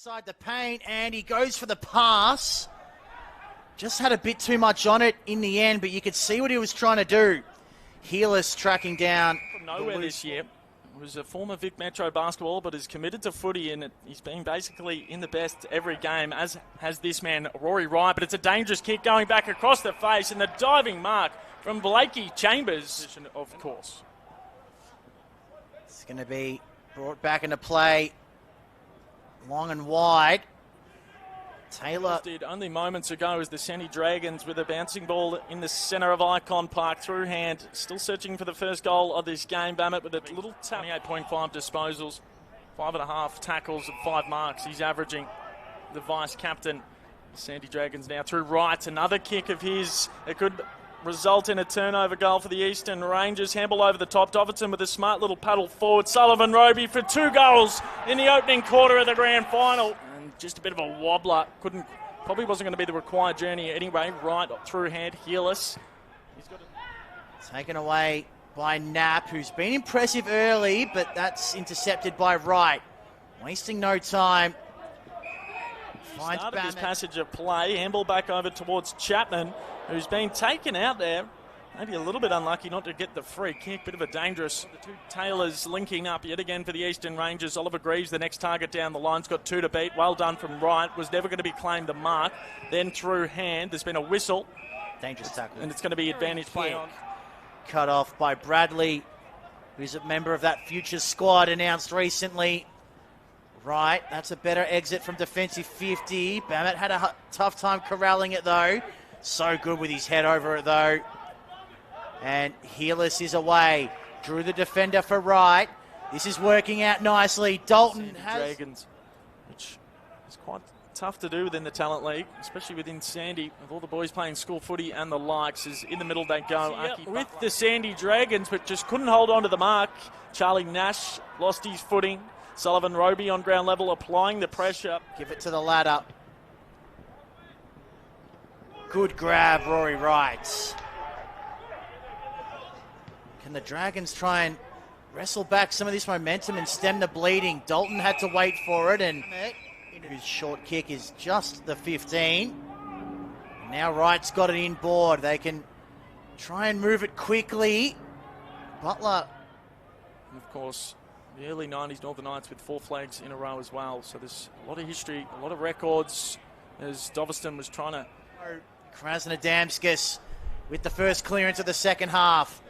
inside the paint, and he goes for the pass. Just had a bit too much on it in the end, but you could see what he was trying to do. Healess tracking down. From nowhere this year. Was a former Vic Metro basketball, but is committed to footy, and he's been basically in the best every game, as has this man, Rory Wright. But it's a dangerous kick going back across the face, and the diving mark from Blakey Chambers, of course. It's going to be brought back into play, long and wide. Taylor did only moments ago as the Sandy Dragons with a bouncing ball in the centre of Icon Park through hand, still searching for the first goal of this game. Bammett with a little tap. 28.5 disposals, 5.5 tackles and 5 marks. He's averaging. The vice captain, Sandy Dragons now through Wright. Another kick of his that could result in a turnover goal for the Eastern Rangers. Handball over the top. Doverton with a smart little paddle forward. Sullivan Roby for 2 goals in the opening quarter of the grand final. Just a bit of a wobbler. Probably wasn't going to be the required journey anyway. Right through hand, Healess. He's got it. Taken away by Knapp, who's been impressive early, but that's intercepted by Wright. Wasting no time. Finds started this passage of play. Handball back over towards Chapman, who's been taken out there. Maybe a little bit unlucky not to get the free kick. Bit of a dangerous. The two Taylors linking up yet again for the Eastern Rangers. Oliver Greaves, the next target down the line's got 2 to beat. Well done from Wright. Was never going to be claimed the mark. Then through hand. There's been a whistle. Dangerous tackle. And it's going to be advantage play on. Cut off by Bradley, who's a member of that future squad announced recently. Right, that's a better exit from defensive 50. Bammett had a tough time corralling it though. So good with his head over it though. And Healess is away. Drew the defender for Wright. This is working out nicely. Dalton has... Dragons, which is quite tough to do within the Talent League, especially within Sandy, with all the boys playing school footy and the likes. Is in the middle they go. With the Sandy Dragons, but just couldn't hold on to the mark. Charlie Nash lost his footing. Sullivan Roby on ground level applying the pressure. Give it to the ladder. Good grab, Rory Wright. Can the Dragons try and wrestle back some of this momentum and stem the bleeding? Dalton had to wait for it, and his short kick is just the 15. Now Wright's got it inboard. They can try and move it quickly. Butler. Of course, the early 90s Northern Knights with 4 flags in a row as well. So there's a lot of history, a lot of records as Doverston was trying to... Krasnodamskis with the first clearance of the second half.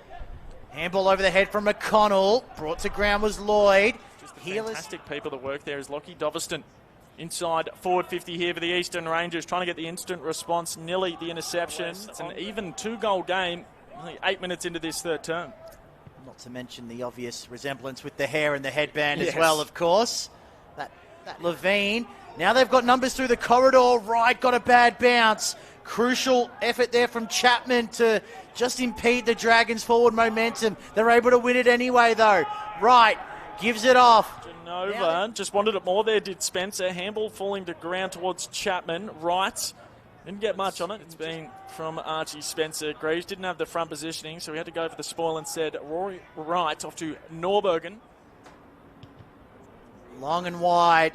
Handball over the head from McConnell. Brought to ground was Lloyd. Just the fantastic people that work there is Lockie Doverston. Inside forward 50 here for the Eastern Rangers. Trying to get the instant response. Nearly the interception. It's an even 2-goal game. Only 8 minutes into this third term. Not to mention the obvious resemblance with the hair and the headband as well, of course. That Levine. Now they've got numbers through the corridor. Wright got a bad bounce. Crucial effort there from Chapman to just impede the Dragons' forward momentum. They're able to win it anyway, though. Wright gives it off. Genova just wanted it more there, did Spencer. Handball falling to ground towards Chapman. Wright didn't get much on it. It's been from Archie Spencer. Greaves didn't have the front positioning, so he had to go for the spoil instead. Rory Wright off to Norbergen. Long and wide.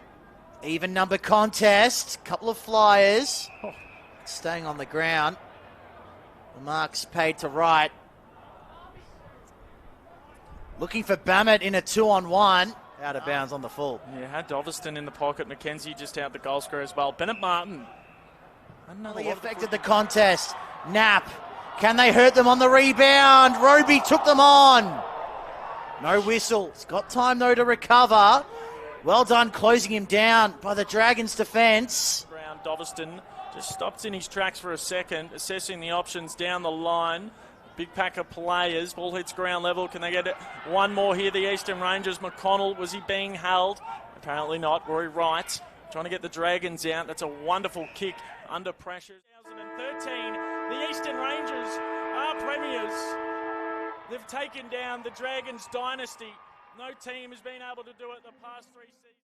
Even number contest. Couple of flyers. Staying on the ground. The mark's paid to Wright. Looking for Bammett in a 2-on-1. Out of bounds on the full. Yeah, had Doverston in the pocket. McKenzie just out the goal square as well. Bennett Martin. He affected the contest. Knapp. Can they hurt them on the rebound? Roby took them on. No whistle. He's got time though to recover. Well done closing him down by the Dragons defence. Doverston just stops in his tracks for a second, assessing the options down the line. Big pack of players. Ball hits ground level. Can they get it? One more here, the Eastern Rangers. McConnell, was he being held? Apparently not. Rory Wright trying to get the Dragons out. That's a wonderful kick under pressure. 2013, the Eastern Rangers are premiers. They've taken down the Dragons dynasty. No team has been able to do it the past 3 seasons.